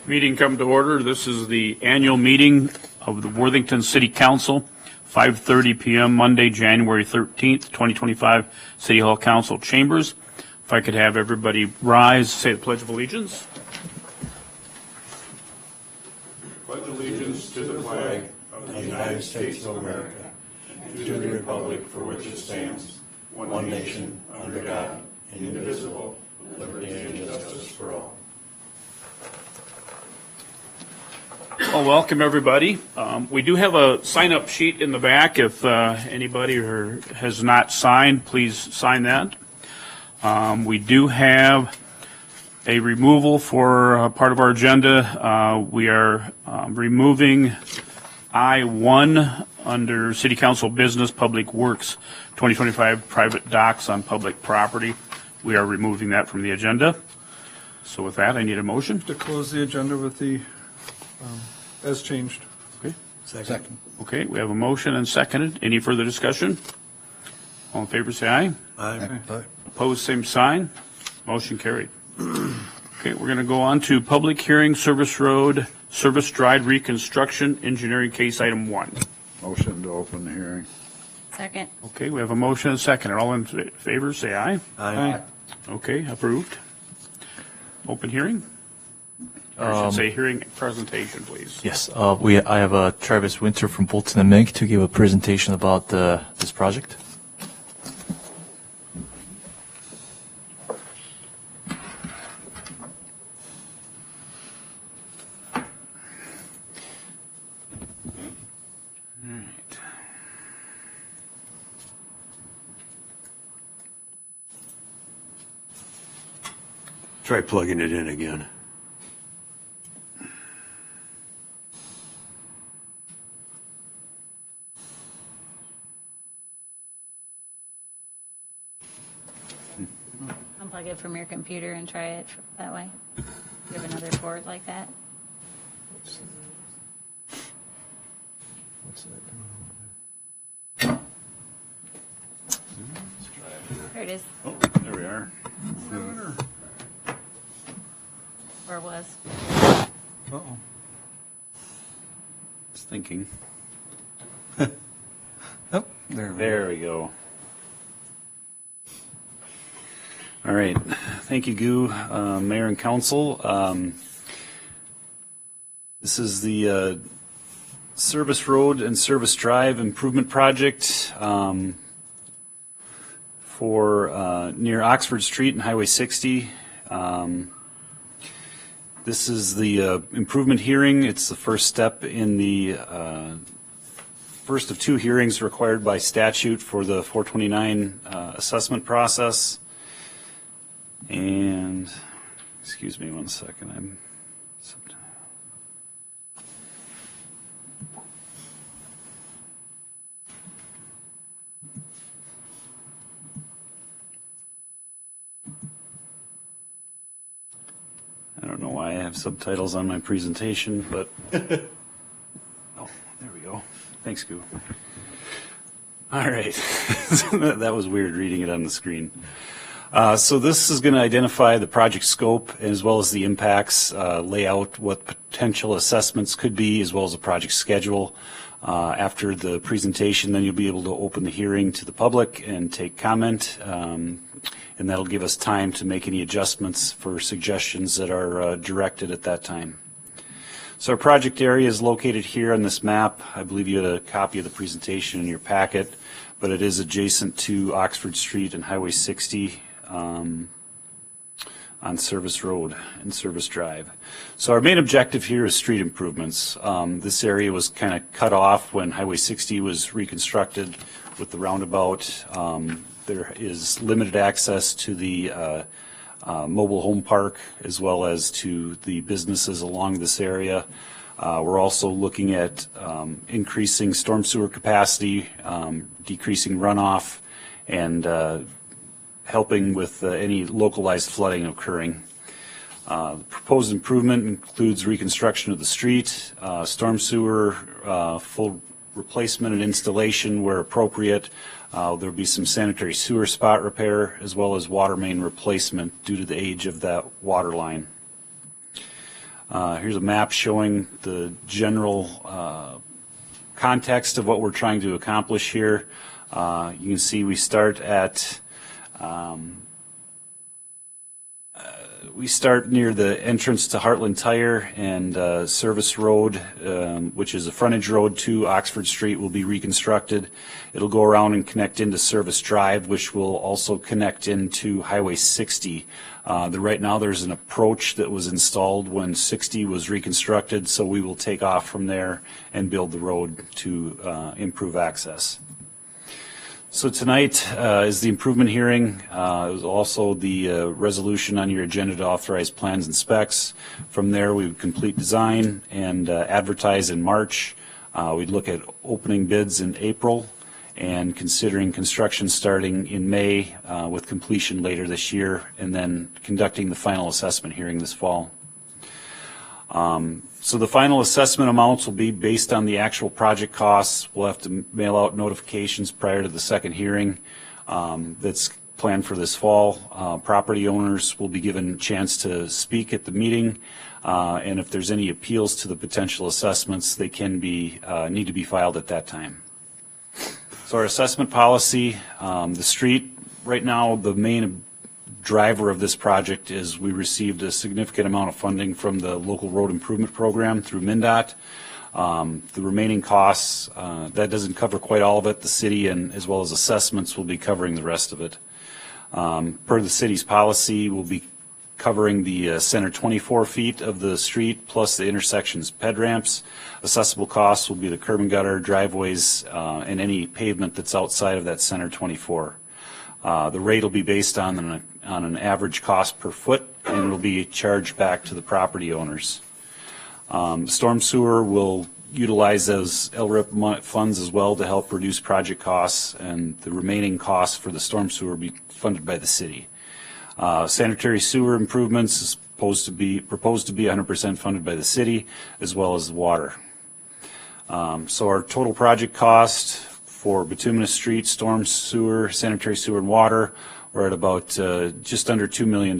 Meeting come to order. This is the annual meeting of the Worthington City Council, 5:30 p.m. Monday, January 13th, 2025, City Hall Council Chambers. If I could have everybody rise, say the Pledge of Allegiance. Pledge allegiance to the flag of the United States of America, and to the republic for which it stands, one nation, under God, indivisible, with liberty and justice for all. Well, welcome everybody. We do have a sign-up sheet in the back. If anybody has not signed, please sign that. We do have a removal for part of our agenda. We are removing I-1 under City Council Business Public Works 2025 private docks on public property. We are removing that from the agenda. So with that, I need a motion. To close the agenda with the, as changed. Okay. Second. Okay, we have a motion and seconded. Any further discussion? All in favor, say aye. Aye. Opposed, same sign. Motion carried. Okay, we're going to go on to public hearing, Service Road, Service Drive Reconstruction, Engineering Case Item 1. Motion to open the hearing. Second. Okay, we have a motion and second. All in favor, say aye. Aye. Okay, approved. Open hearing? Or I should say hearing presentation, please. Yes, I have Travis Winter from Bolton and Mink to give a presentation about this project. Try plugging it in again. Unplug it from your computer and try it that way. You have another port like that? There it is, Oh, there we are. or it was. Uh-oh. Just thinking. Oh, there we go. There we go. All right. Thank you, Goo, Mayor and Council. This is the Service Road and Service Drive Improvement Project for near Oxford Street and Highway 60. This is the improvement hearing. It's the first step in the first of two hearings required by statute for the 429 assessment process. And, excuse me one second, I don't know why I have subtitles on my presentation, but, oh, there we go. Thanks, Goo. All right. That was weird reading it on the screen. So this is going to identify the project scope as well as the impacts, lay out what potential assessments could be, as well as the project schedule. After the presentation, then you'll be able to open the hearing to the public and take comment, and that'll give us time to make any adjustments for suggestions that are directed at that time. So our project area is located here on this map. I believe you had a copy of the presentation in your packet, but it is adjacent to Oxford Street and Highway 60 on Service Road and Service Drive. So our main objective here is street improvements. This area was kind of cut off when Highway 60 was reconstructed with the roundabout. There is limited access to the mobile home park as well as to the businesses along this area. We're also looking at increasing storm sewer capacity, decreasing runoff, and helping with any localized flooding occurring. The proposed improvement includes reconstruction of the street, storm sewer, full replacement and installation where appropriate. There'll be some sanitary sewer spot repair as well as water main replacement due to the age of that water line. Here's a map showing the general context of what we're trying to accomplish here. You can see we start at we start near the entrance to Heartland Tire, and Service Road, which is a frontage road to Oxford Street, will be reconstructed. It'll go around and connect into Service Drive, which will also connect into Highway 60. Right now there's an approach that was installed when 60 was reconstructed, so we will take off from there and build the road to improve access. So tonight is the improvement hearing. It was also the resolution on your agenda to authorize plans and specs. From there, we would complete design and advertise in March. We'd look at opening bids in April and considering construction starting in May with completion later this year, and then conducting the final assessment hearing this fall. So the final assessment amounts will be based on the actual project costs. We'll have to mail out notifications prior to the second hearing that's planned for this fall. Property owners will be given a chance to speak at the meeting, and if there's any appeals to the potential assessments, they can be need to be filed at that time. So our assessment policy, the street, right now the main driver of this project is we received a significant amount of funding from the local road improvement program through MnDOT. The remaining costs, that doesn't cover quite all of it. The city and as well as assessments will be covering the rest of it. Per the city's policy, we'll be covering the center 24 feet of the street plus the intersection's ped ramps. Assessable costs will be the curb and gutter, driveways, and any pavement that's outside of that center 24. The rate will be based on an average cost per foot, and will be charged back to the property owners. Storm sewer will utilize those LRIP funds as well to help reduce project costs, and the remaining costs for the storm sewer will be funded by the city. Sanitary sewer improvements is proposed to be 100% funded by the city, as well as water. So our total project cost for bituminous street, storm sewer, sanitary sewer, and water, we're at about just under $2 million.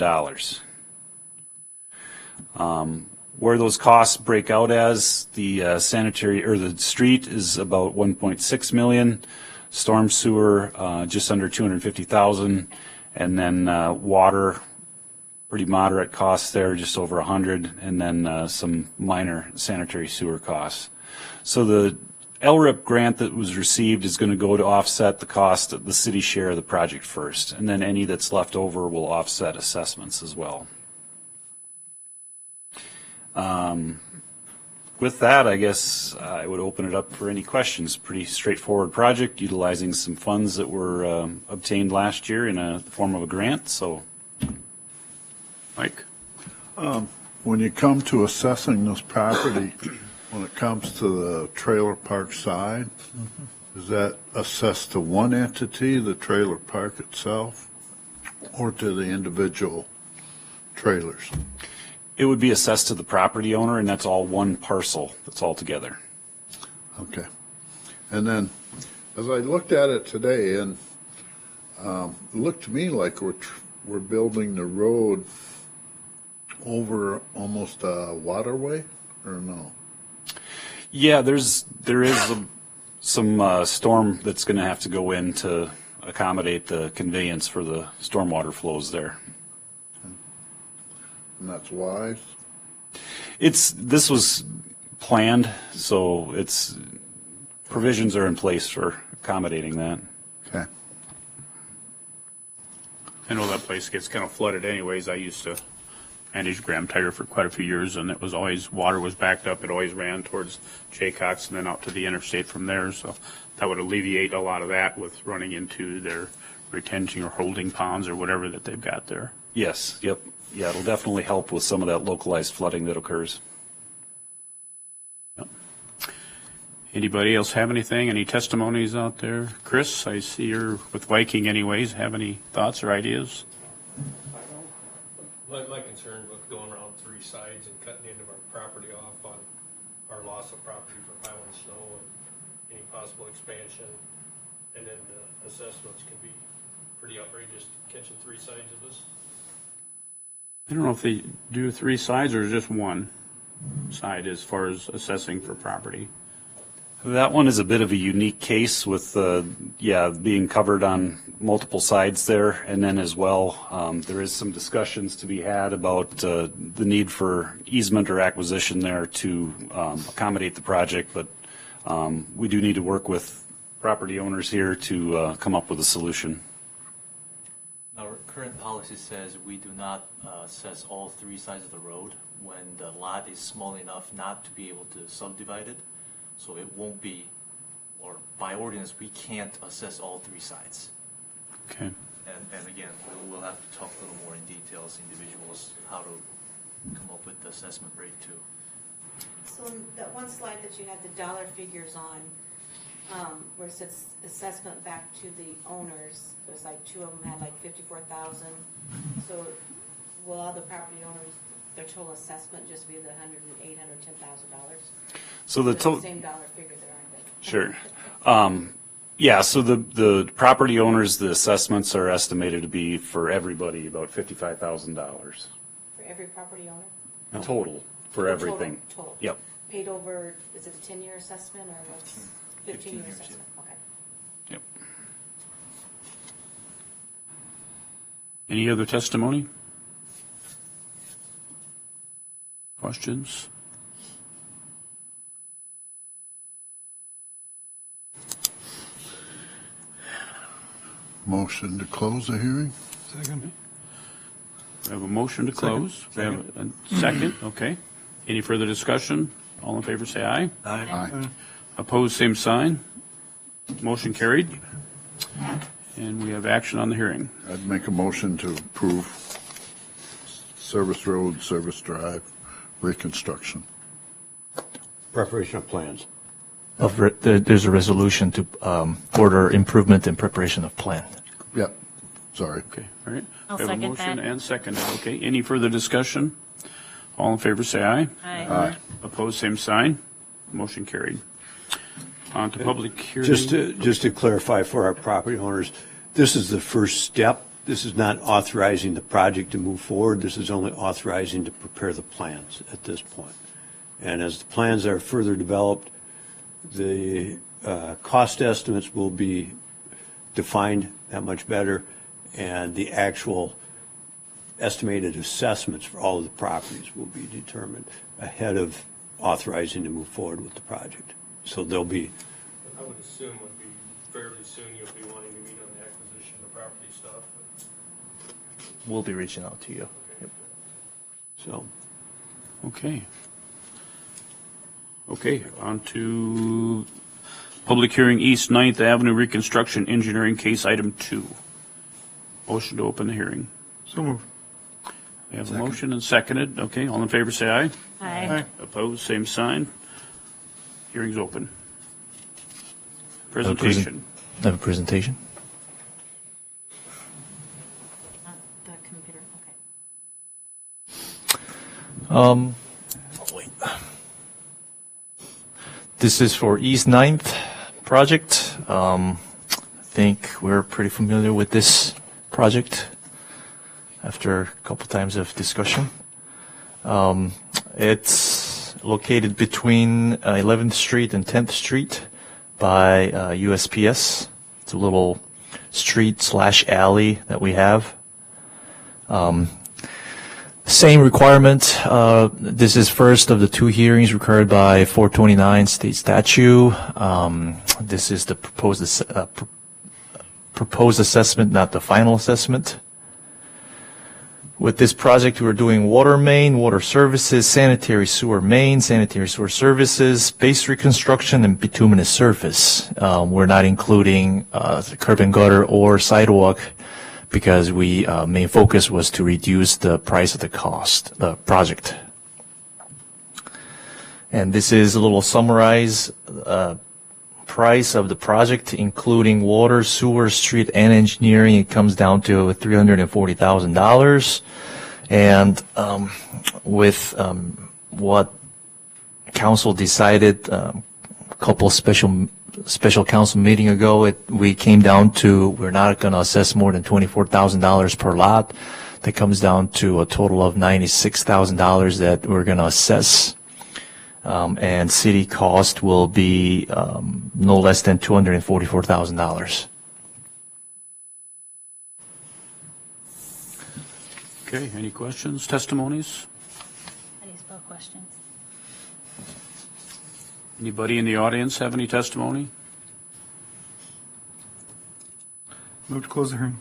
Where those costs break out as, the sanitary or the street is about 1.6 million, storm sewer just under 250,000, and then water, pretty moderate costs there, just over 100, and then some minor sanitary sewer costs. So the LRIP grant that was received is going to go to offset the cost of the city share of the project first, and then any that's left over will offset assessments as well. With that, I guess I would open it up for any questions. Pretty straightforward project, utilizing some funds that were obtained last year in a form of a grant. So, Mike? When you come to assessing this property, when it comes to the trailer park side, is that assessed to one entity, the trailer park itself, or to the individual trailers? It would be assessed to the property owner, and that's all one parcel. That's all together. Okay. And then, as I looked at it today, and it looked to me like we're building the road over almost a waterway, or no? Yeah, there is some storm that's going to have to go in to accommodate the conveyance for the stormwater flows there. And that's wise? This was planned, so provisions are in place for accommodating that. Okay. I know that place gets kind of flooded anyways. I used to manage Graham Tire for quite a few years, and it was always, water was backed up. It always ran towards Jaycox and then out to the interstate from there. So that would alleviate a lot of that with running into their retention or holding ponds or whatever that they've got there. Yes, yep. Yeah, it'll definitely help with some of that localized flooding that occurs. Yep. Anybody else have anything? Any testimonies out there? Chris, I see you're with Viking anyways. Have any thoughts or ideas? My concern with going around three sides and cutting the end of our property off on our loss of property from Highland snow and any possible expansion, and then the assessments can be pretty outrageous, catching three sides of us. I don't know if they do three sides or just one. side as far as assessing for property? That one is a bit of a unique case with, being covered on multiple sides there. And then as well, there is some discussions to be had about the need for easement or acquisition there to accommodate the project. But we do need to work with property owners here to come up with a solution. Our current policy says we do not assess all three sides of the road when the lot is small enough not to be able to subdivide it. So it won't be, or by ordinance, we can't assess all three sides. Okay. And again, we'll have to talk a little more in detail as individuals, how to come up with the assessment rate too. So in that one slide that you had the dollar figures on, where it says assessment back to the owners, it was like two of them had like 54,000. So will all the property owners, their total assessment just be the $110,000? So the total. Same dollar figure there, aren't they? Sure. So the property owners, the assessments are estimated to be for everybody about $55,000 For every property owner? total for Oh, everything. Total. Yep. Paid over, is it a 10-year assessment or what's? 15 15-year years, assessment, okay. Yep. Any other testimony? Questions? Motion to close the hearing? Second. We have a motion to close. We have a second, okay. Any further discussion? All in favor, say aye. Aye. Opposed, same sign. Motion carried. And we have action on the hearing. I'd make a motion to approve Service Road, Service Drive reconstruction. Preparation of plans. There's a resolution to order improvement and preparation of plan. Yep, sorry. Okay, all right. I'll We have a second motion that. and seconded. Okay, any further discussion? All in favor, say aye. Aye. Opposed, same sign. Motion carried. On to public hearing. Just to clarify for our property owners, this is the first step. This is not authorizing the project to move forward. This is only authorizing to prepare the plans at this point. And as the plans are further developed, the cost estimates will be defined that much better, and the actual estimated assessments for all of the properties will be determined ahead of authorizing to move forward with the project. So there'll be, I would assume would be fairly soon you'll be wanting to meet on the acquisition of the property stuff. We'll be reaching out to you. so. Okay. Okay, on to public hearing East 9th Avenue Reconstruction Engineering Case Item 2. Motion to open the hearing. So moved. We have a motion and seconded. Okay, all in favor, say aye. Aye. Opposed, same sign. Hearing's open. Have a present- Presentation. Have a presentation? Not the computer, okay. Wait. This is for East 9th project. I think we're pretty familiar with this project after a couple times of discussion. It's located between 11th Street and 10th Street by USPS. It's a little street/alley that we have. Same requirement. This is first of the two hearings required by 429 state statute. This is the proposed assessment, not the final assessment. With this project, we're doing water main, water services, sanitary sewer main, sanitary sewer services, base reconstruction, and bituminous surface. We're not including curb and gutter or sidewalk because we main focus was to reduce the price of the project. And this is a little summarized price of the project, including water, sewer, street, and engineering. It comes down to $340,000. And with what council decided a couple special council meeting ago, we came down to we're not going to assess more than $24,000 per lot. That comes down to a total of $96,000 that we're going to assess. and city cost will be no less than $244,000. Okay, any questions, testimonies? Any spell questions? Anybody in the audience have any testimony? Move to close the hearing.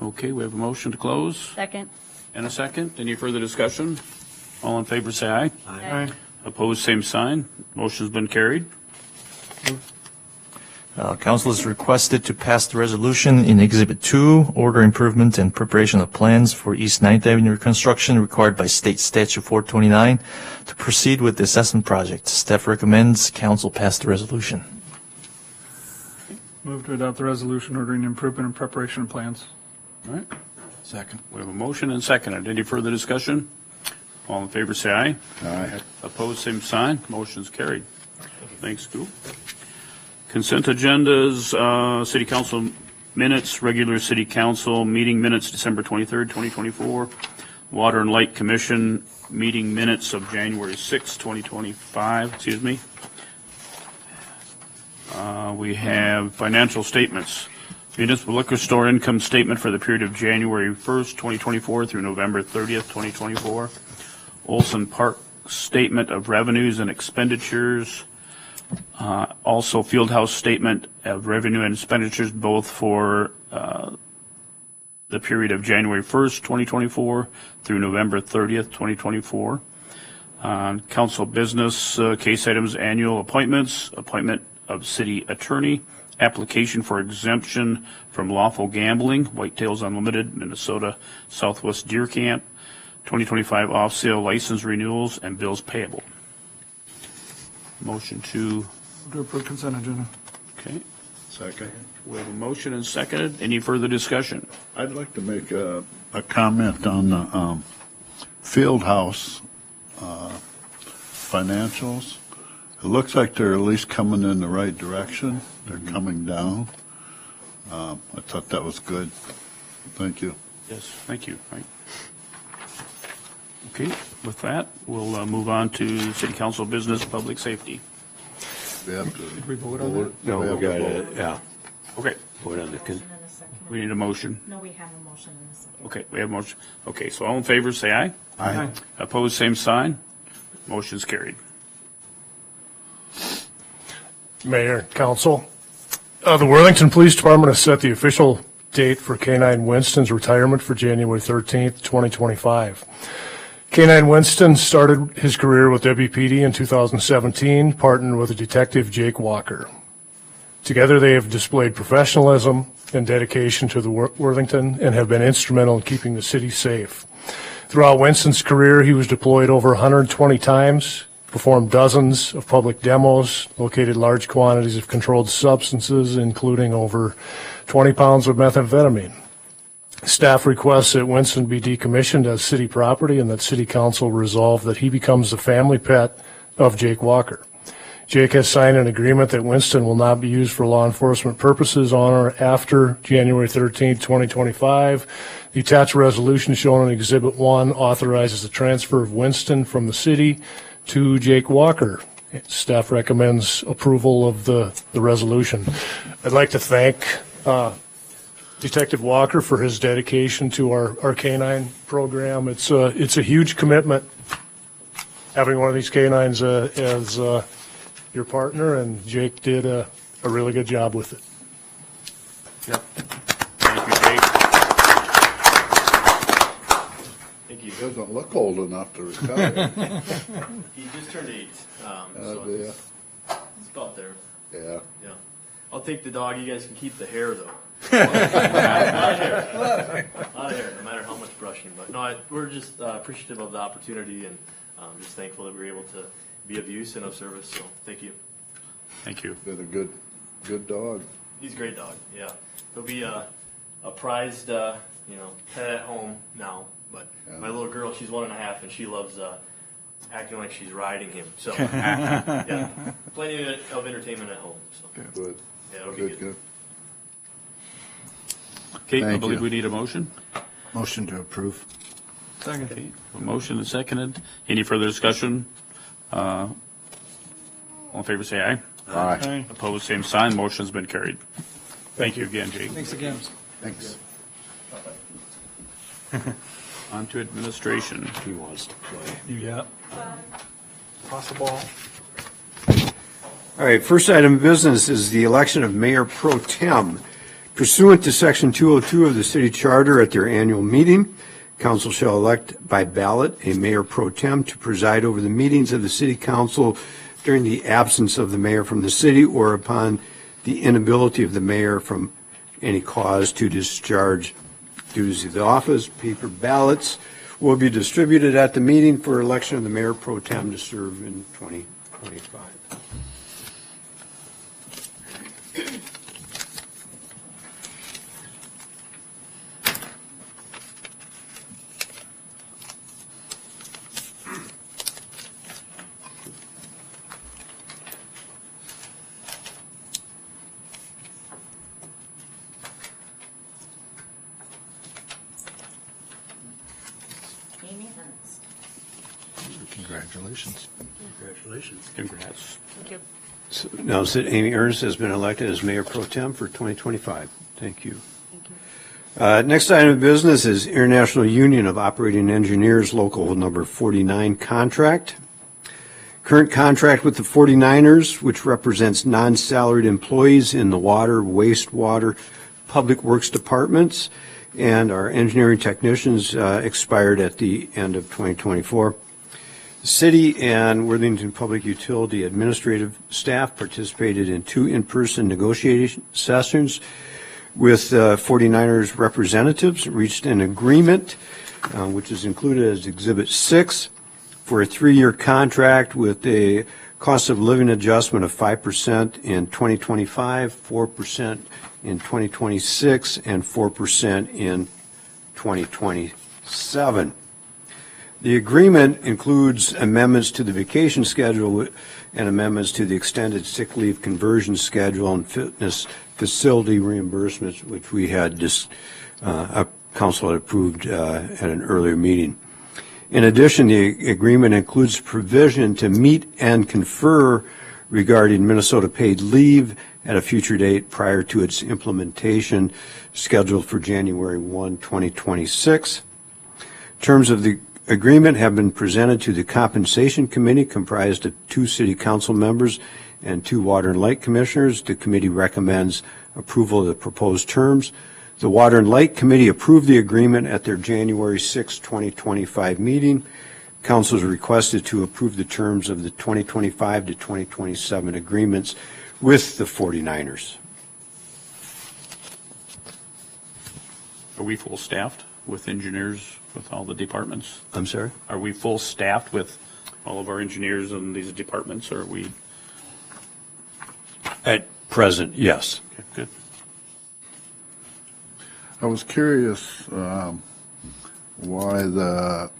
Okay, we have a motion to close Second? and a second. Any further discussion? All in favor, say aye. Aye. Opposed, same sign. Motion's been carried. Council is requested to pass the resolution in Exhibit 2, order improvement and preparation of plans for East 9th Avenue reconstruction required by State Statute 429 to proceed with the assessment project. Staff recommends council pass the resolution. Move to adopt the resolution ordering improvement and preparation of plans. All right, Second. we have a motion and seconded. Any further discussion? All in favor, say aye. Aye. Opposed, same sign. Motion's carried. Thanks, Scoop. Consent agendas, city council minutes, regular city council meeting minutes, December 23rd, 2024. Water and Light Commission meeting minutes of January 6th, 2025, excuse me. We have financial statements. Municipal liquor store income statement for the period of January 1st, 2024 through November 30th, 2024. Olson Park statement of revenues and expenditures. Also Fieldhouse statement of revenue and expenditures, both for the period of January 1st, 2024 through November 30th, 2024. Council business case items, annual appointments, appointment of city attorney, application for exemption from lawful gambling, Whitetails Unlimited, Minnesota Southwest Deer Camp, 2025 off-sale license renewals, and bills payable. Motion to, Move to approve consent agenda. okay, Second. we have a motion and seconded. Any further discussion? I'd like to make a comment on the Fieldhouse financials. It looks like they're at least coming in the right direction. They're coming down. I thought that was good. Thank you. Yes, thank you. Right. Okay, with that, we'll move on to city council business, public safety. We have to Did we vote on that? No, We we have got to it, vote. yeah. Okay, Vote on the, Motion and a second. we need a motion. No, we have a motion and a second. Okay, we have a motion. Okay, so all in favor, say aye. Aye. Opposed, same sign. Motion's carried. Mayor, Council. The Worthington Police Department has set the official date for K-9 Winston's retirement for January 13th, 2025. K-9 Winston started his career with WPD in 2017, partnered with Detective Jake Walker. Together, they have displayed professionalism and dedication to the Worthington and have been instrumental in keeping the city safe. Throughout Winston's career, he was deployed over 120 times, performed dozens of public demos, located large quantities of controlled substances, including over 20 pounds of methamphetamine. Staff requests that Winston be decommissioned as city property and that City Council resolve that he becomes the family pet of Jake Walker. Jake has signed an agreement that Winston will not be used for law enforcement purposes on or after January 13, 2025. The attached resolution shown in Exhibit 1 authorizes the transfer of Winston from the city to Jake Walker. Staff recommends approval of the resolution. I'd like to thank Detective Walker for his dedication to our K-9 program. It's a huge commitment having one of these K-9s as your partner, and Jake did a really good job with it. Yep. Thank you, Jake. He doesn't look old enough to retire. He just turned 8, so Yeah. it's about there. Yeah. Yeah, I'll take the dog. You guys can keep the hair though. A lot of hair, no matter how much brushing. But no, we're just appreciative of the opportunity and just thankful that we were able to be of use and of service. So thank you. Thank you. Been a good dog. He's a great dog. Yeah, he'll be a prized pet at home now. But my little girl, she's 1.5, and she loves acting like she's riding him. So yeah, plenty of entertainment at home. So Good. yeah, it'll be Good, good. good. Okay, I Thank believe you. we need a motion. Motion to approve. Second. Okay, a motion and seconded. Any further discussion? All in favor, say aye. Aye. Opposed, same sign. Motion's been carried. Thank you again, Jake. Thanks again. Thanks. On to administration. He wants to play. Yeah. Possible. All right, first item of business is the election of Mayor Pro Tem. Pursuant to Section 202 of the City Charter, at their annual meeting, council shall elect by ballot a Mayor Pro Tem to preside over the meetings of the City Council during the absence of the mayor from the city or upon the inability of the mayor from any cause to discharge duties of the office. Paper ballots will be distributed at the meeting for election of the Mayor Pro Tem to serve in 2025. Amy Ernst. Congratulations. Congratulations. Congrats. Thank you. So now, Amy Ernst has been elected as Mayor Pro Tem for 2025. Thank you. Next item of business is International Union of Operating Engineers Local Number 49 contract. Current contract with the 49ers, which represents non-salaried employees in the water, wastewater, public works departments, and our engineering technicians expired at the end of 2024. The city and Worthington Public Utility administrative staff participated in 2 in-person negotiation sessions with 49ers representatives, reached an agreement, which is included as Exhibit 6, for a 3-year contract with a cost of living adjustment of 5% in 2025, 4% in 2026, and 4% in 2027. The agreement includes amendments to the vacation schedule and amendments to the extended sick leave conversion schedule and fitness facility reimbursements, which we had council had approved at an earlier meeting. In addition, the agreement includes provision to meet and confer regarding Minnesota paid leave at a future date prior to its implementation, scheduled for January 1, 2026. Terms of the agreement have been presented to the Compensation Committee, comprised of 2 City Council members and 2 Water and Light Commissioners. The committee recommends approval of the proposed terms. The Water and Light Committee approved the agreement at their January 6, 2025 meeting. Council is requested to approve the terms of the 2025 to 2027 agreements with the 49ers. Are we full staffed with engineers with all the departments? I'm sorry? Are we full staffed with all of our engineers in these departments, or are we? At present, yes. Okay, good. I was curious why the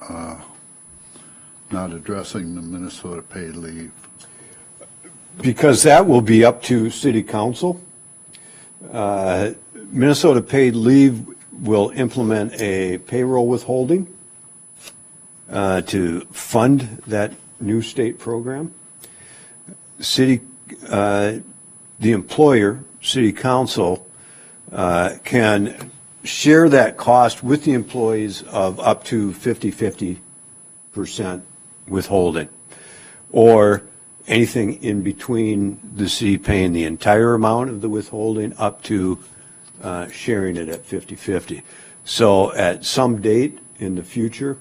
not addressing the Minnesota paid leave. Because that will be up to City Council. Minnesota paid leave will implement a payroll withholding to fund that new state program. The employer, City Council, can share that cost with the employees of up to 50% withholding, or anything in between the city paying the entire amount of the withholding up to sharing it at 50-50. So at some date in the future,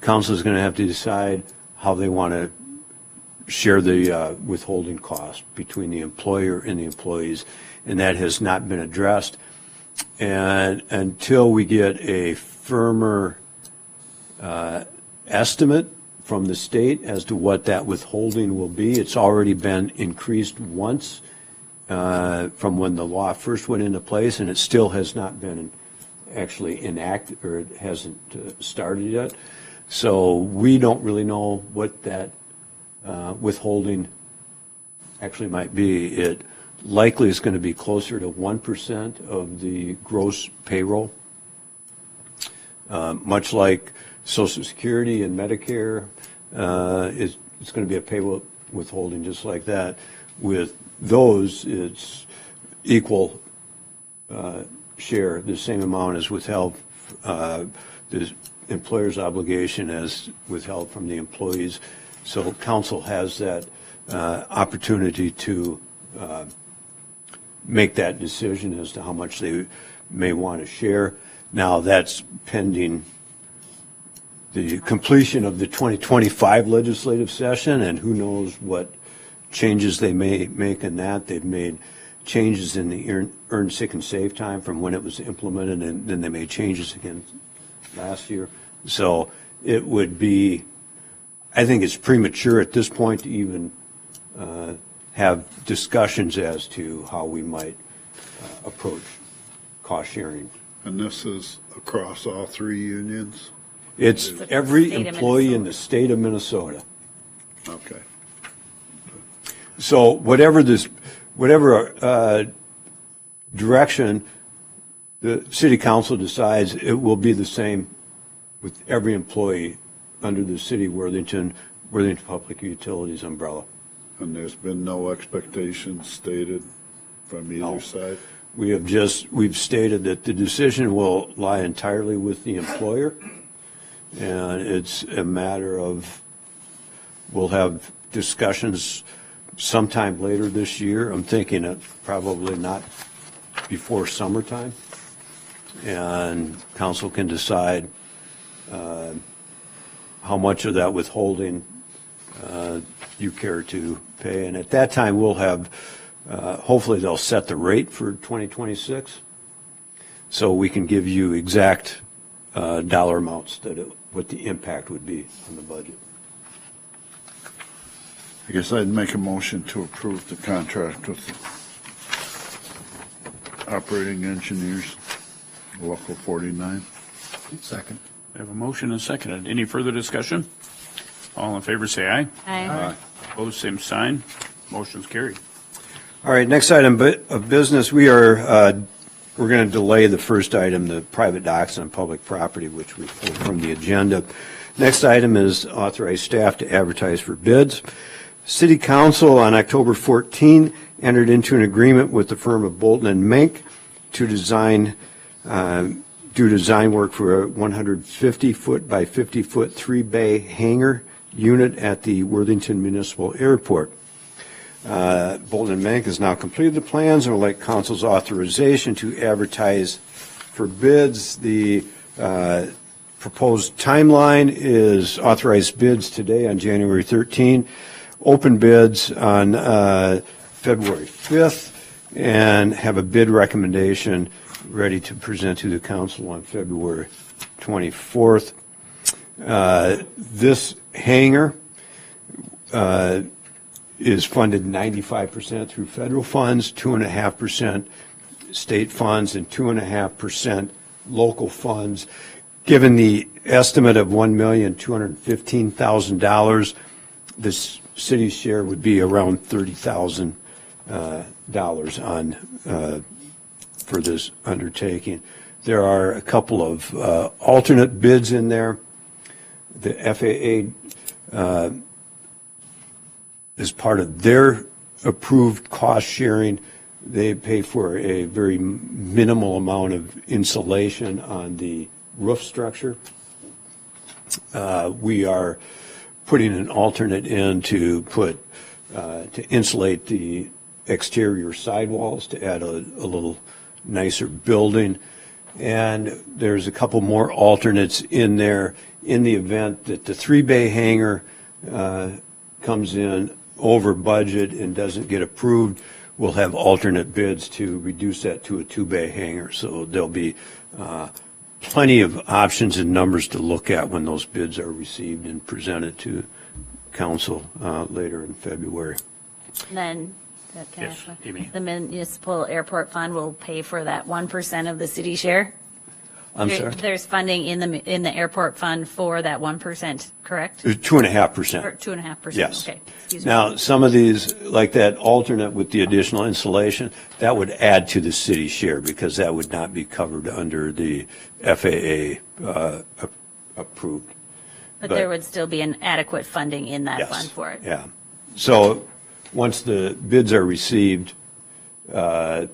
council is going to have to decide how they want to share the withholding cost between the employer and the employees, and that has not been addressed. And until we get a firmer estimate from the state as to what that withholding will be, it's already been increased once from when the law first went into place, and it still has not been actually enacted, or it hasn't started yet. So we don't really know what that withholding actually might be. It likely is going to be closer to 1% of the gross payroll, much like Social Security and Medicare it's going to be a pay withholding just like that. With those, it's equal share, the same amount as withheld, the employer's obligation as withheld from the employees. So council has that opportunity to make that decision as to how much they may want to share. Now, that's pending the completion of the 2025 legislative session, and who knows what changes they may make in that. They've made changes in the earned sick and save time from when it was implemented, and then they made changes again last year. So it would be, I think it's premature at this point to even have discussions as to how we might approach cost sharing. And this is across all three unions? It's every State of employee in Minnesota. the state of Minnesota. Okay. So whatever direction the city council decides, it will be the same with every employee under the city Worthington Public Utilities umbrella. And there's been no expectations stated from either No. side? We've stated that the decision will lie entirely with the employer, and it's a matter of, we'll have discussions sometime later this year. I'm thinking it probably not before summertime, and council can decide how much of that withholding you care to pay. And at that time, we'll have, hopefully they'll set the rate for 2026, so we can give you exact dollar amounts what the impact would be on the budget. I guess I'd make a motion to approve the contract with the operating engineers, Local 49. Second. We have a motion and seconded. Any further discussion? All in favor, say aye. Aye. Opposed, same sign. Motion's carried. All right, next item of business, we're going to delay the first item, the private docks on public property, which we pulled from the agenda. Next item is authorize staff to advertise for bids. City Council on October 14 entered into an agreement with the firm of Bolton and Mink to do design work for a 150-foot by 50-foot 3-bay hangar unit at the Worthington Municipal Airport. Bolton and Mink has now completed the plans and would like council's authorization to advertise for bids. The proposed timeline is authorized bids today on January 13, open bids on February 5th, and have a bid recommendation ready to present to the council on February 24th. This hangar is funded 95% through federal funds, 2.5% state funds, and 2.5% local funds. Given the estimate of $1,215,000, this city's share would be around $30,000 for this undertaking. There are a couple of alternate bids in there. The FAA, as part of their approved cost sharing, they pay for a very minimal amount of insulation on the roof structure. We are putting an alternate in to insulate the exterior sidewalls to add a little nicer building. And there's a couple more alternates in there in the event that the 3-bay hangar comes in over budget and doesn't get approved. We'll have alternate bids to reduce that to a 2-bay hangar. So there'll be plenty of options and numbers to look at when those bids are received and presented to council later in February. And then, Yes, Amy. the municipal airport fund will pay for that 1% of the city share? I'm sorry? There's funding in the airport fund for that 1%, correct? 2.5%. Or 2.5%? Yes. Okay, excuse me. Now, some of these, like that alternate with the additional insulation, that would add to the city share because that would not be covered under the FAA approved But there would still be an adequate funding in that Yes. fund for it. Yeah. So once the bids are received, we'll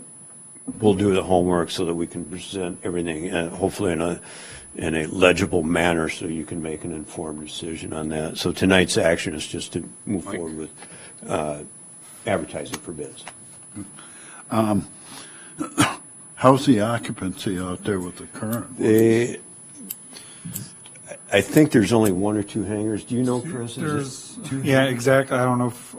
do the homework so that we can present everything, hopefully in a legible manner, so you can make an informed decision on that. So tonight's action is just to move forward with advertising for bids. How's the occupancy out there with the current? I think there's only one or two hangars. Do you know, Chris? Is it Yeah, exactly. I don't know if,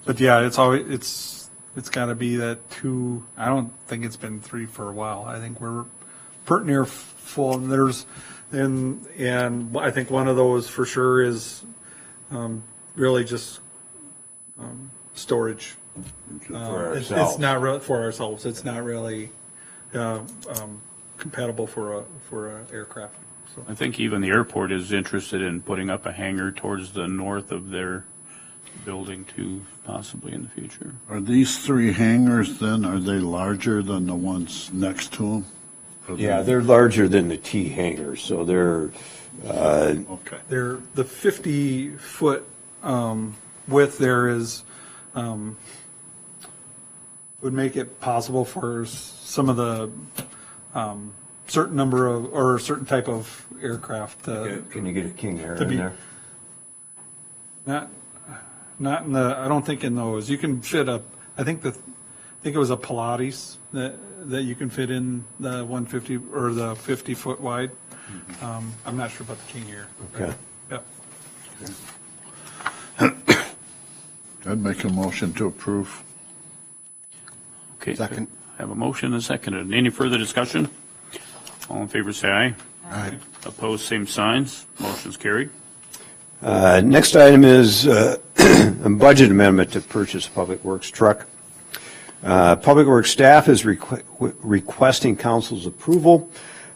but yeah, it's got to be that two. I don't think it's been three for a while. I think we're pretty near full. And I think one of those for sure is really just storage. for It's ourselves? not really for ourselves. It's not really compatible for a aircraft. So. I think even the airport is interested in putting up a hangar towards the north of their building too, possibly in the future. Are these three hangars then, are they larger than the ones next to them? Yeah, they're larger than the T hangars, so they're, Okay. They're the 50-foot width there is would make it possible for some of the certain number of or certain type of aircraft. can you get a King Air to in be- there? Not in the. I don't think in those. You can fit a. I think it was a Pilates that you can fit in the 150 or the 50-foot wide. I'm not sure about the King Air. Okay. Yep. I'd make a motion to approve. Okay. Second. I have a motion and a second. Any further discussion? All in favor, say aye. Aye. Opposed, same signs. Motion's carried. Next item is a budget amendment to purchase a Public Works truck. Public Works staff is requesting council's approval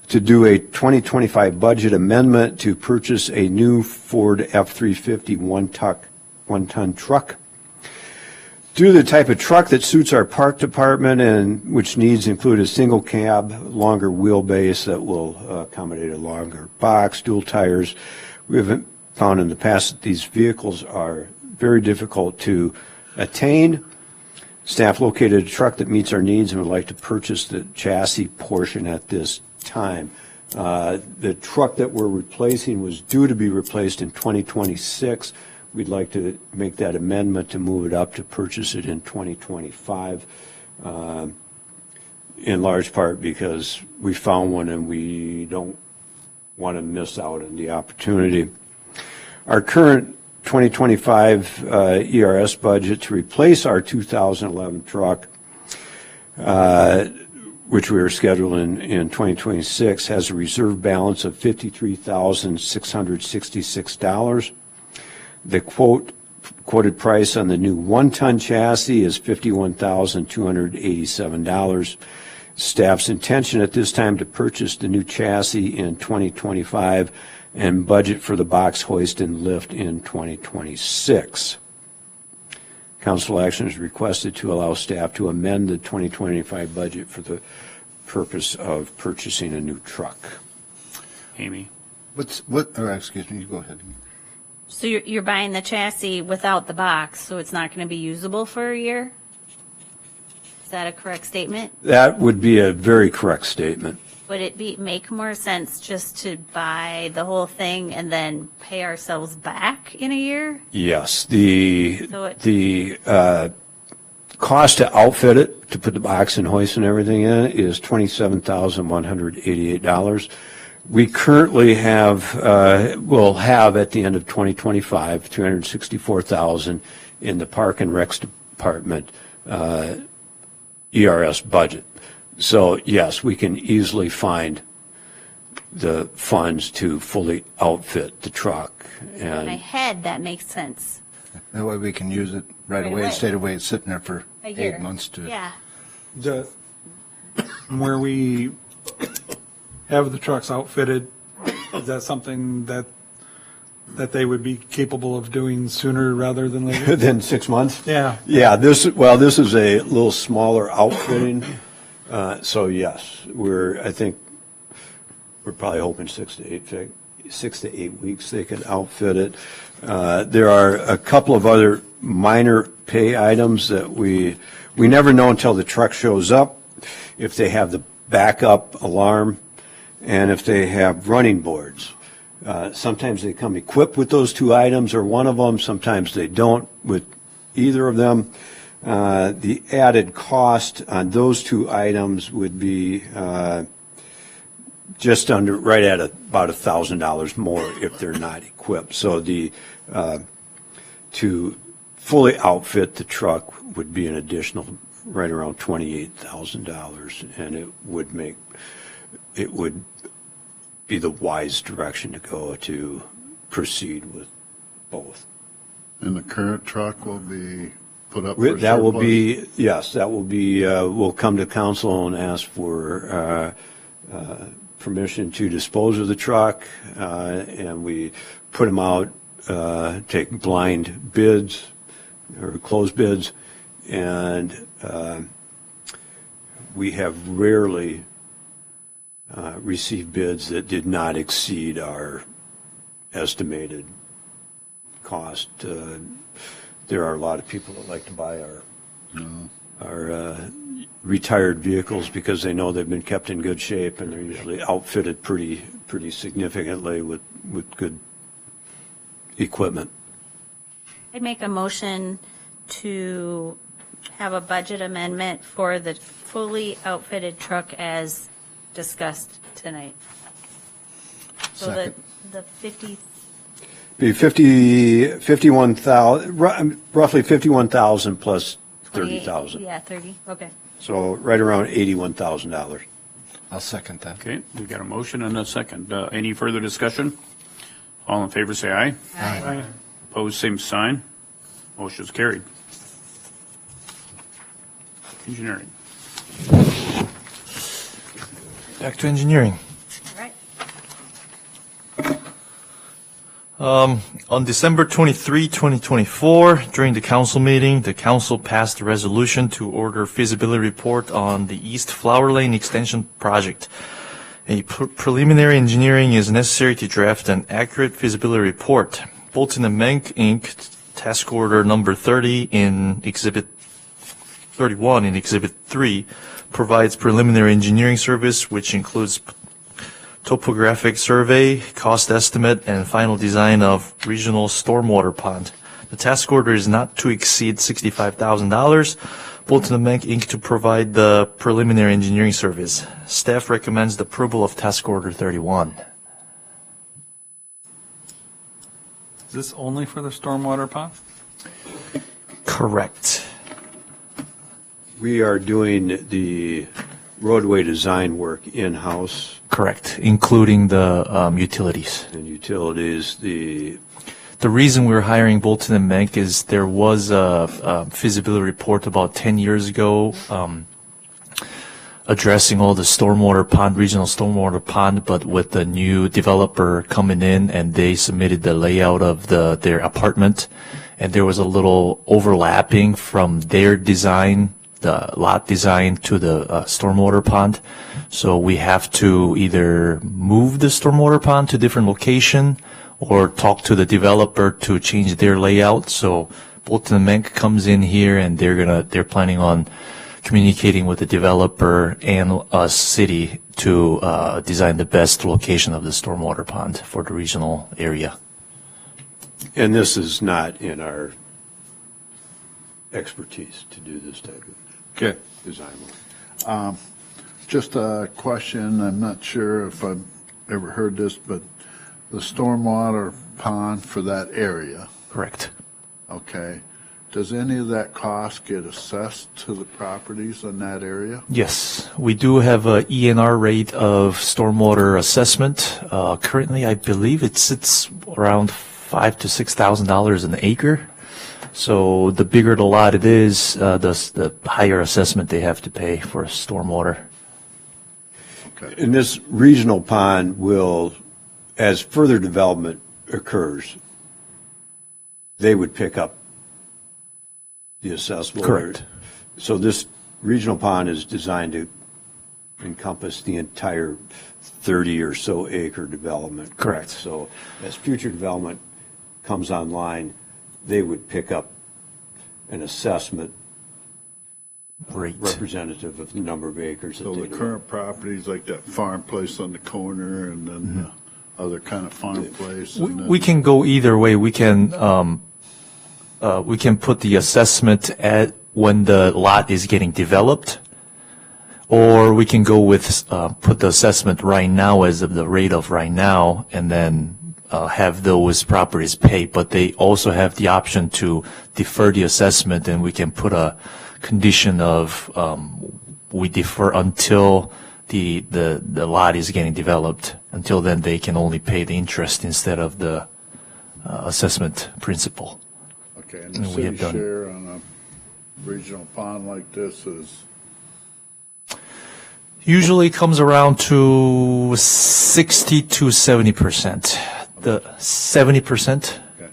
to do a 2025 budget amendment to purchase a new Ford F-350 one-ton truck. Due to the type of truck that suits our park department and which needs include a single cab, longer wheelbase that will accommodate a longer box, dual tires, we have found in the past that these vehicles are very difficult to attain. Staff located a truck that meets our needs and would like to purchase the chassis portion at this time. The truck that we're replacing was due to be replaced in 2026. We'd like to make that amendment to move it up to purchase it in 2025, in large part because we found one and we don't want to miss out on the opportunity. Our current 2025 ERS budget to replace our 2011 truck, which we are scheduled in 2026, has a reserve balance of $53,666. The quoted price on the new one-ton chassis is $51,287. Staff's intention at this time to purchase the new chassis in 2025 and budget for the box hoist and lift in 2026. Council action is requested to allow staff to amend the 2025 budget for the purpose of purchasing a new truck. Amy? Excuse me, go ahead. So you're buying the chassis without the box, so it's not going to be usable for a year? Is that a correct statement? That would be a very correct statement. Would it make more sense just to buy the whole thing and then pay ourselves back in a year? Yes, the So cost to outfit it, to put the box and hoist and everything in, is $27,188. We currently will have at the end of 2025, $364,000 in the Park and Recs Department ERS budget. So yes, we can easily find the funds to fully outfit the truck. in my And head, that makes sense. That way we can use it right Right away away. instead of waiting sitting there for A year. 8 months to. Yeah. Where we have the trucks outfitted, is that something that they would be capable of doing sooner rather than later? then 6 months? Yeah. Yeah, this is a little smaller outfitting. So yes, I think we're probably hoping 6 to 6 to 8 weeks they could outfit it. There are a couple of other minor pay items that we never know until the truck shows up, if they have the backup alarm, and if they have running boards. Sometimes they come equipped with those two items or one of them, sometimes they don't with either of them. The added cost on those two items would be just under, right at about $1,000 more if they're not equipped. So to fully outfit the truck would be an additional right around $28,000, and it would be the wise direction to go to proceed with both. And the current truck will be put up for That will surplus? be, yes, that will be, we'll come to council and ask for permission to dispose of the truck, and we put them out, take blind bids or closed bids, and we have rarely received bids that did not exceed our estimated cost. There are a lot of people that like to buy our retired vehicles because they know they've been kept in good shape, and they're usually outfitted pretty significantly with good equipment. I'd make a motion to have a budget amendment for the fully outfitted truck as discussed tonight. So Second. the 50, Be 51,000, roughly 51,000 plus 30,000. yeah, 30, okay. So right around $81,000. I'll second that. Okay, we've got a motion and a second. Any further discussion? All in favor, say aye. Aye. Opposed, same sign. Motion's carried. Engineering. Back to engineering. All right. On December 23, 2024, during the council meeting, the council passed a resolution to order feasibility report on the East Flower Lane Extension project. A preliminary engineering is necessary to draft an accurate feasibility report. Bolton & Menk, Inc., task order number 30 in Exhibit 31 in Exhibit 3, provides preliminary engineering service, which includes topographic survey, cost estimate, and final design of regional stormwater pond. The task order is not to exceed $65,000. Bolton & Menk, Inc. to provide the preliminary engineering service. Staff recommends the approval of task order 31. Is this only for the stormwater pond? Correct. We are doing the roadway design work in-house Correct, including the utilities. and utilities. The reason we're hiring Bolton & Menk is there was a feasibility report about 10 years ago addressing all the stormwater pond, regional stormwater pond, but with the new developer coming in, and they submitted the layout of their apartment, and there was a little overlapping from their design, the lot design, to the stormwater pond. So we have to either move the stormwater pond to a different location or talk to the developer to change their layout. So Bolton & Menk comes in here, and they're planning on communicating with the developer and us city to design the best location of the stormwater pond for the regional area. And this is not in our expertise to do this type of Okay. design work. Just a question, I'm not sure if I've ever heard this, but the stormwater pond for that area, Correct. okay, does any of that cost get assessed to the properties in that area? Yes, we do have a ENR rate of stormwater assessment. Currently, I believe it sits around $5,000 to $6,000 an acre. So the bigger the lot it is, the higher assessment they have to pay for stormwater. And this regional pond will, as further development occurs, they would pick up the assessment. Correct. So this regional pond is designed to encompass the entire 30 or so acre development. Correct. So as future development comes online, they would pick up an assessment Great. representative of the number of acres. So that the they current properties, like that farm place on the corner and then the other kind of farm place. and then- We can go either way. We can put the assessment at when the lot is getting developed, or we can go with, put the assessment right now as of the rate of right now, and then have those properties paid. But they also have the option to defer the assessment, and we can put a condition of we defer until the lot is getting developed. Until then, they can only pay the interest instead of the assessment principal. Okay, and and the we city have done- share on a regional pond like this is, Usually comes around to 60 to 70%. The 70%. okay.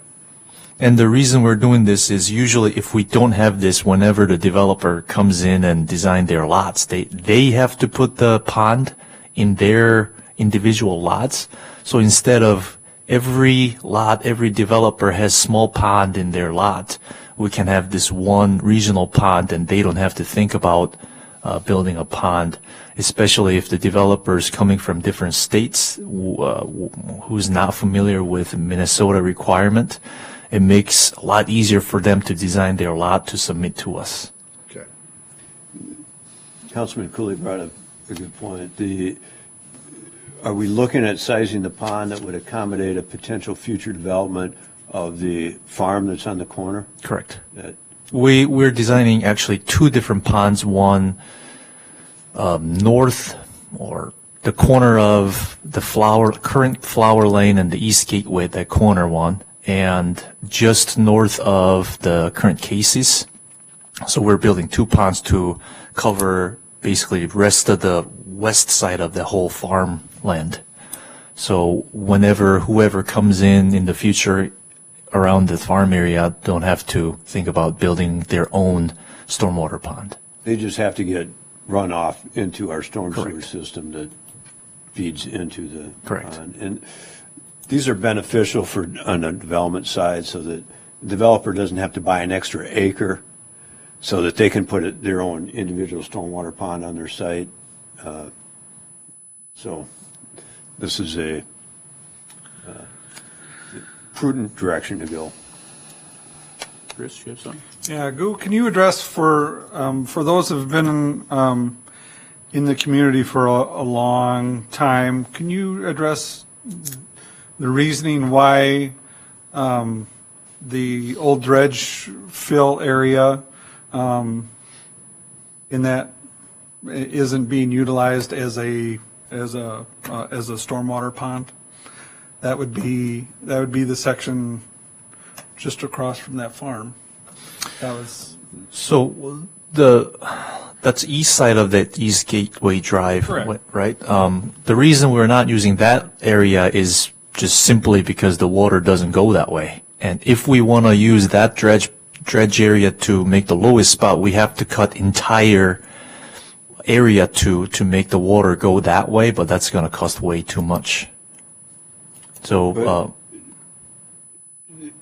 And the reason we're doing this is usually if we don't have this, whenever the developer comes in and design their lots, they have to put the pond in their individual lots. So instead of every lot, every developer has small pond in their lot, we can have this one regional pond, and they don't have to think about building a pond, especially if the developer is coming from different states who's not familiar with Minnesota requirement. It makes a lot easier for them to design their lot to submit to us. Okay. Councilman Cooley brought up a good point. Are we looking at sizing the pond that would accommodate a potential future development of the farm that's on the corner? Correct. That- We're designing actually two different ponds, one north or the corner of the current flower lane and the east gateway, that corner one, and just north of the current Casey's. So we're building two ponds to cover basically the rest of the west side of the whole farmland. So whenever whoever comes in the future around the farm area don't have to think about building their own stormwater pond. They just have to get runoff into our storm sewer Correct. system that feeds into the Correct. pond. And these are beneficial for on the development side, so that the developer doesn't have to buy an extra acre, so that they can put their own individual stormwater pond on their site. So this is a prudent direction to go. Chris, you have something? Yeah, Gu, can you address for those who've been in the community for a long time, can you address the reasoning why the old dredge fill area in that isn't being utilized as a stormwater pond? That would be the section just across from that farm. That was So that's east side of that East Gateway Drive, Correct. right? The reason we're not using that area is just simply because the water doesn't go that way. And if we want to use that dredge area to make the lowest spot, we have to cut entire area to make the water go that way, but that's going to cost way too much. So,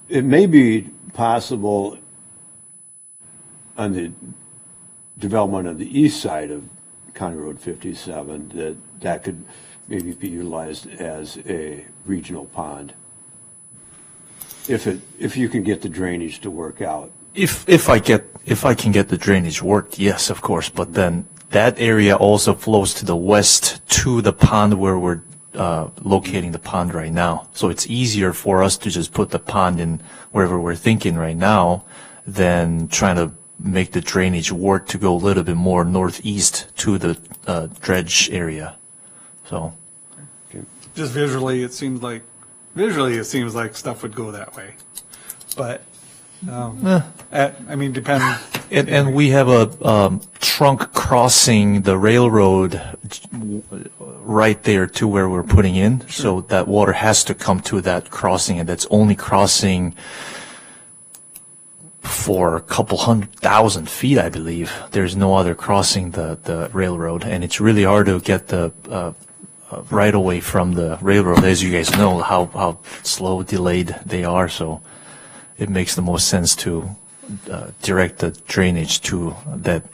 It may be possible on the development of the east side of County Road 57 that could maybe be utilized as a regional pond. If you can get the drainage to work out. if I can get the drainage worked, yes, of course. But then that area also flows to the west to the pond where we're locating the pond right now. So it's easier for us to just put the pond in wherever we're thinking right now than trying to make the drainage work to go a little bit more northeast to the dredge area. So just visually, it seems like stuff would go that way. But, depending. and we have a trunk crossing the railroad right there to where we're putting in. So that water has to come to that crossing, and that's only crossing for a couple 100,000 feet, I believe. There's no other crossing the railroad, and it's really hard to get the right away from the railroad. As you guys know, how slow, delayed they are, so it makes the most sense to direct the drainage to that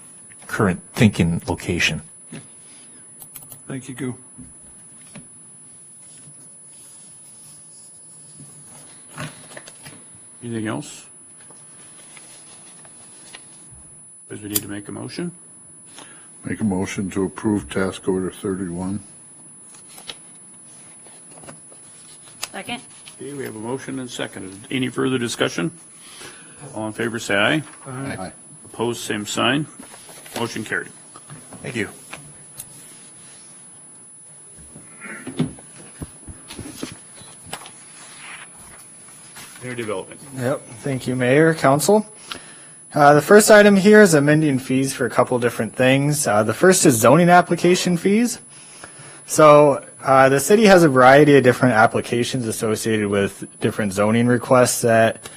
current thinking location. Thank you, Goo. Anything else? Does we need to make a motion? Make a motion to approve task order 31. Second? Okay, we have a motion and seconded. Any further discussion? All in favor, say aye. Aye. Opposed, same sign. Motion carried. Thank you. Mayor Development. Yep, thank you, Mayor, Council. The first item here is amending fees for a couple different things. The first is zoning application fees. So the city has a variety of different applications associated with different zoning requests that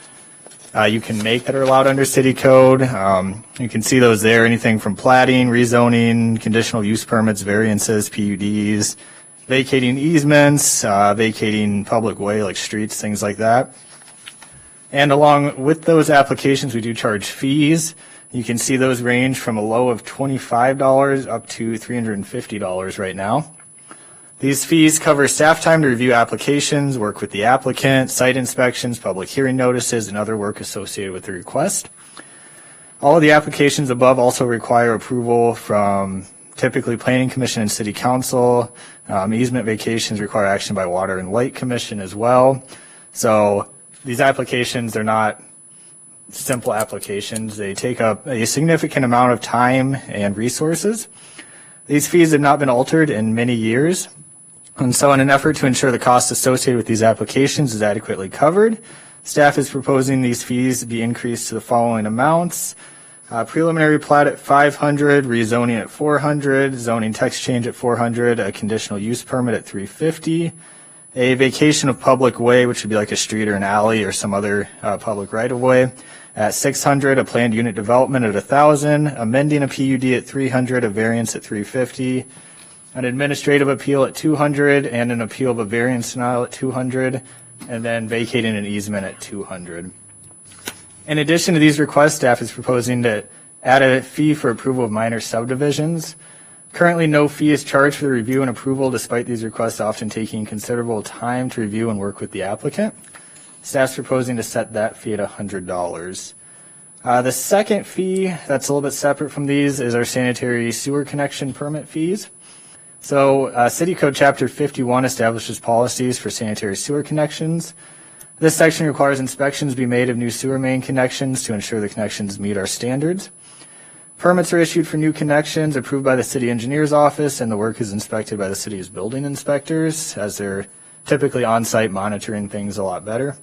you can make that are allowed under city code. You can see those there, anything from plating, rezoning, conditional use permits, variances, PUDs, vacating easements, vacating public way like streets, things like that. And along with those applications, we do charge fees. You can see those range from a low of $25 up to $350 right now. These fees cover staff time to review applications, work with the applicant, site inspections, public hearing notices, and other work associated with the request. All of the applications above also require approval from typically Planning Commission and City Council. Easement vacations require action by Water and Light Commission as well. So these applications, they're not simple applications. They take up a significant amount of time and resources. These fees have not been altered in many years. And so in an effort to ensure the cost associated with these applications is adequately covered, staff is proposing these fees be increased to the following amounts. Preliminary plat at $500, rezoning at $400, zoning text change at $400, a conditional use permit at $350, a vacation of public way, which would be like a street or an alley or some other public right-of-way, at $600, a planned unit development at $1,000, amending a PUD at $300, a variance at $350, an administrative appeal at $200, and an appeal of a variance denial at $200, and then vacating an easement at $200. In addition to these requests, staff is proposing to add a fee for approval of minor subdivisions. Currently, no fee is charged for the review and approval, despite these requests often taking considerable time to review and work with the applicant. Staff's proposing to set that fee at $100. The second fee that's a little bit separate from these is our sanitary sewer connection permit fees. So City Code Chapter 51 establishes policies for sanitary sewer connections. This section requires inspections be made of new sewer main connections to ensure the connections meet our standards. Permits are issued for new connections approved by the city engineer's office, and the work is inspected by the city's building inspectors, as they're typically on-site monitoring things a lot better.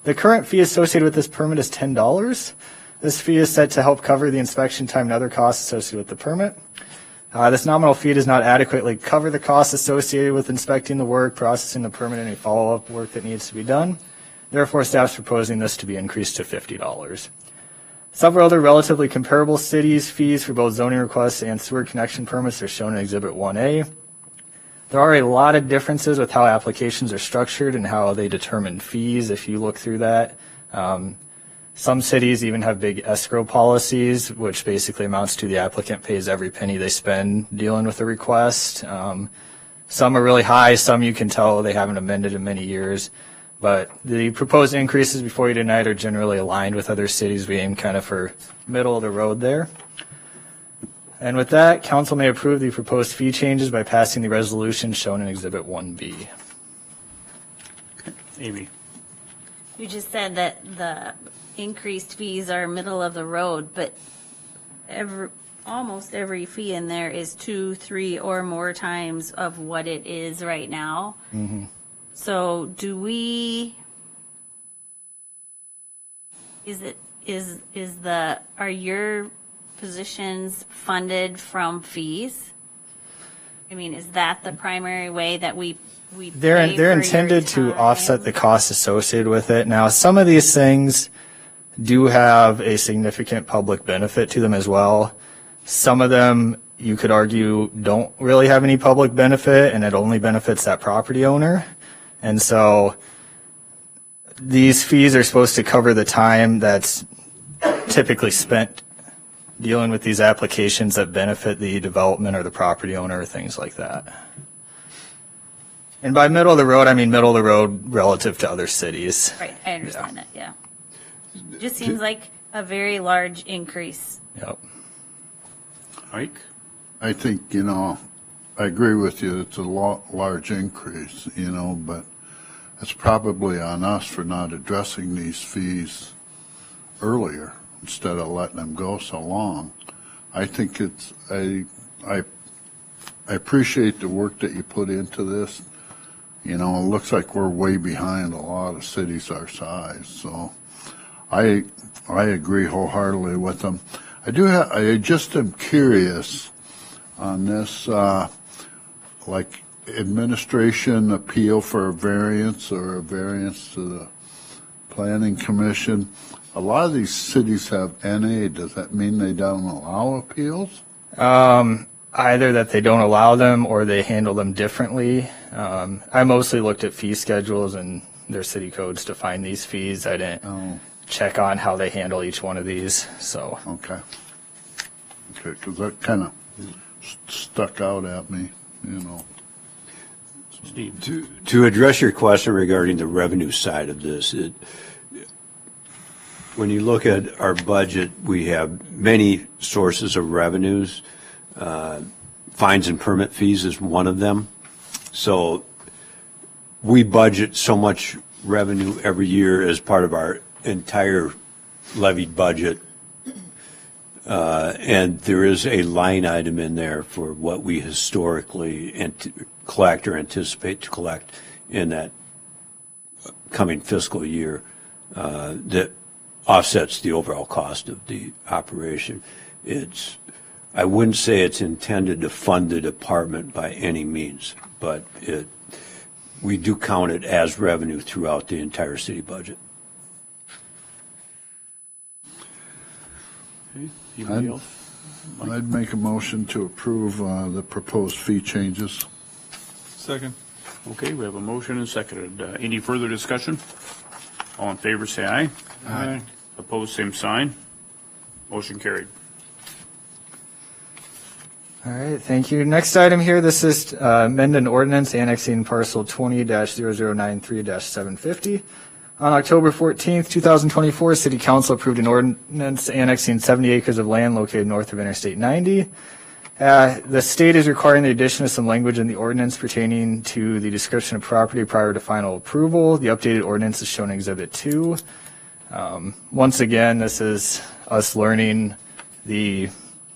The current fee associated with this permit is $10. This fee is set to help cover the inspection time and other costs associated with the permit. This nominal fee does not adequately cover the costs associated with inspecting the work, processing the permit, and any follow-up work that needs to be done. Therefore, staff is proposing this to be increased to $50. Several other relatively comparable cities' fees for both zoning requests and sewer connection permits are shown in Exhibit 1A. There are a lot of differences with how applications are structured and how they determine fees if you look through that. Some cities even have big escrow policies, which basically amounts to the applicant pays every penny they spend dealing with a request. Some are really high, some you can tell they haven't amended in many years. But the proposed increases before you tonight are generally aligned with other cities. We aim kind of for middle of the road there. And with that, council may approve the proposed fee changes by passing the resolution shown in Exhibit 1B. Amy. You just said that the increased fees are middle of the road, but almost every fee in there is 2, 3, or more times of what it is right now. Mm-hmm. So are your positions funded from fees? I mean, is that the primary way that we They're pay for intended your to time? offset the costs associated with it. Now, some of these things do have a significant public benefit to them as well. Some of them, you could argue, don't really have any public benefit, and it only benefits that property owner. And so these fees are supposed to cover the time that's typically spent dealing with these applications that benefit the development or the property owner or things like that. And by middle of the road, I mean middle of the road relative to other cities. Right, I understand that, yeah. Just seems like a very large increase. Yep. Mike? I think, you know, I agree with you, it's a large increase, you know, but it's probably on us for not addressing these fees earlier instead of letting them go so long. I think it's, I appreciate the work that you put into this. You know, it looks like we're way behind a lot of cities our size, so I agree wholeheartedly with them. I just am curious on this, like administration appeal for a variance or a variance to the planning commission. A lot of these cities have NA. Does that mean they don't allow appeals? Either that they don't allow them or they handle them differently. I mostly looked at fee schedules and their city codes to find these fees. I didn't check on how they handle each one of these, so. Okay, because that kind of stuck out at me, you know. Steve? To address your question regarding the revenue side of this, when you look at our budget, we have many sources of revenues. Fines and permit fees is one of them. So we budget so much revenue every year as part of our entire levied budget. And there is a line item in there for what we historically collect or anticipate to collect in that coming fiscal year that offsets the overall cost of the operation. I wouldn't say it's intended to fund the department by any means, but we do count it as revenue throughout the entire city budget. Okay, anybody else? I'd make a motion to approve the proposed fee changes. Second. Okay, we have a motion and seconded. Any further discussion? All in favor, say aye. Aye. Opposed, same sign. Motion carried. All right, thank you. Next item here, this is amend an ordinance annexing parcel 20-0093-750. On October 14th, 2024, City Council approved an ordinance annexing 70 acres of land located north of Interstate 90. The state is requiring the addition of some language in the ordinance pertaining to the description of property prior to final approval. The updated ordinance is shown in Exhibit 2. Once again, this is us learning the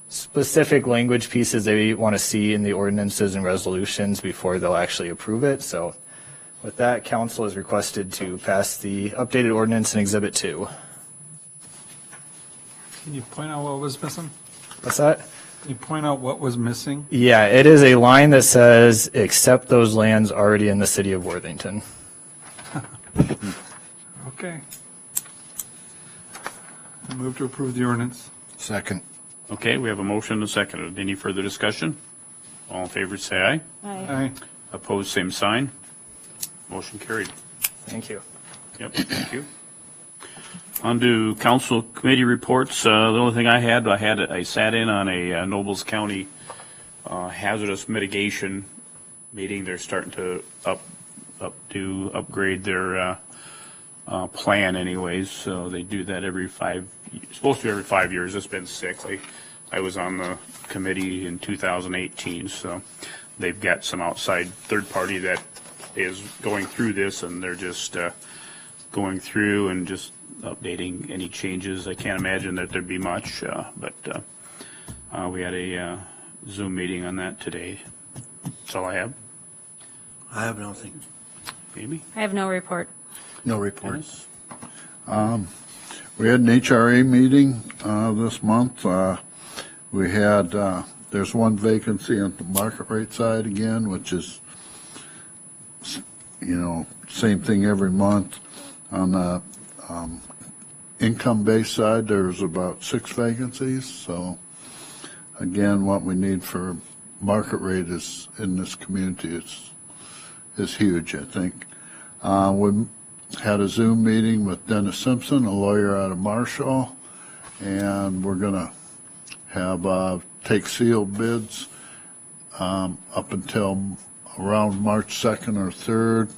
specific language pieces they want to see in the ordinances and resolutions before they'll actually approve it. So with that, council is requested to pass the updated ordinance in Exhibit 2. Can you point out what was missing? What's that? Can you point out what was missing? Yeah, it is a line that says, accept those lands already in the city of Worthington. Okay. I move to approve the ordinance. Second. Okay, we have a motion and seconded. Any further discussion? All in favor, say aye. Aye. Opposed, same sign. Motion carried. Thank you. Yep, thank you. On to council committee reports. The only thing I sat in on a Nobles County hazardous mitigation meeting. They're starting to upgrade their plan anyways. So they do that supposed to be every 5 years. It's been 6. I was on the committee in 2018. So they've got some outside third party that is going through this, and they're just going through and just updating any changes. I can't imagine that there'd be much, but we had a Zoom meeting on that today. That's all I have. I have nothing. Amy? I have no report. No report. Dennis? We had an HRA meeting this month. We had, there's one vacancy on the market rate side again, which is, you know, same thing every month. On the income-based side, there's about 6 vacancies. So again, what we need for market rate is in this community is huge, I think. We had a Zoom meeting with Dennis Simpson, a lawyer out of Marshall, and we're going to have take sealed bids up until around March 2nd or 3rd.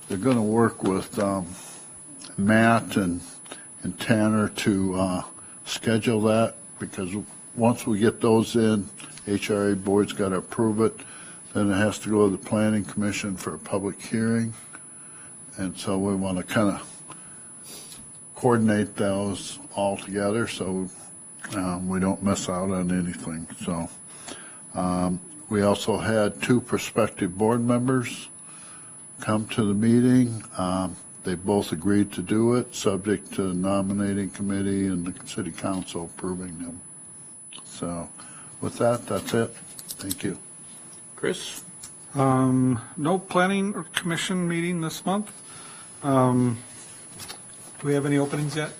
They're going to work with Matt and Tanner to schedule that, because once we get those in, HRA board's got to approve it. Then it has to go to the Planning Commission for a public hearing. And so we want to kind of coordinate those all together so we don't miss out on anything. So we also had 2 prospective board members come to the meeting. They both agreed to do it, subject to the nominating committee and the city council approving them. So with that, that's it. Thank you. Chris? No planning or commission meeting this month. Do we have any openings yet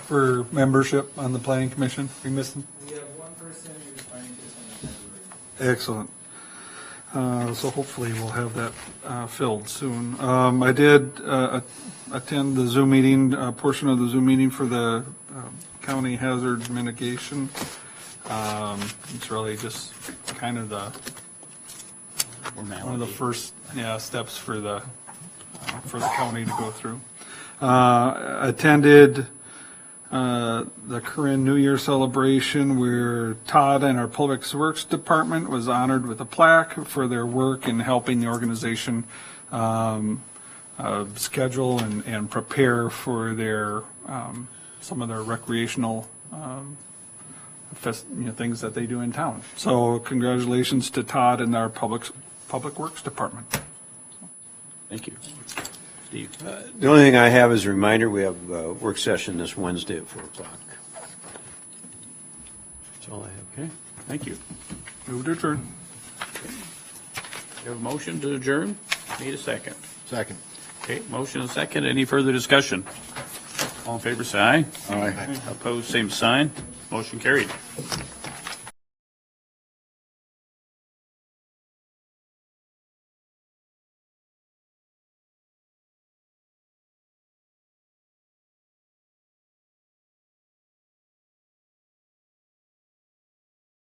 for membership on the planning commission? We missing? We have one person who's trying to send a February. Excellent. So hopefully we'll have that filled soon. I did attend the Zoom meeting, portion of the Zoom meeting for the county hazard mitigation. It's really just kind of one of the first steps for the county to go through. Attended the Corinne New Year celebration, where Todd and our Public Works Department was honored with a plaque for their work in helping the organization schedule and prepare for their some of their recreational things that they do in town. So congratulations to Todd and our Public Works Department. Thank you. Steve? The only thing I have is a reminder, we have a work session this Wednesday at 4 o'clock. That's all I have. Okay, thank you. Move to adjourn. You have a motion to adjourn? Need a second. Second. Okay, motion and second. Any further discussion? All in favor, say aye. All right. Opposed, same sign. Motion carried.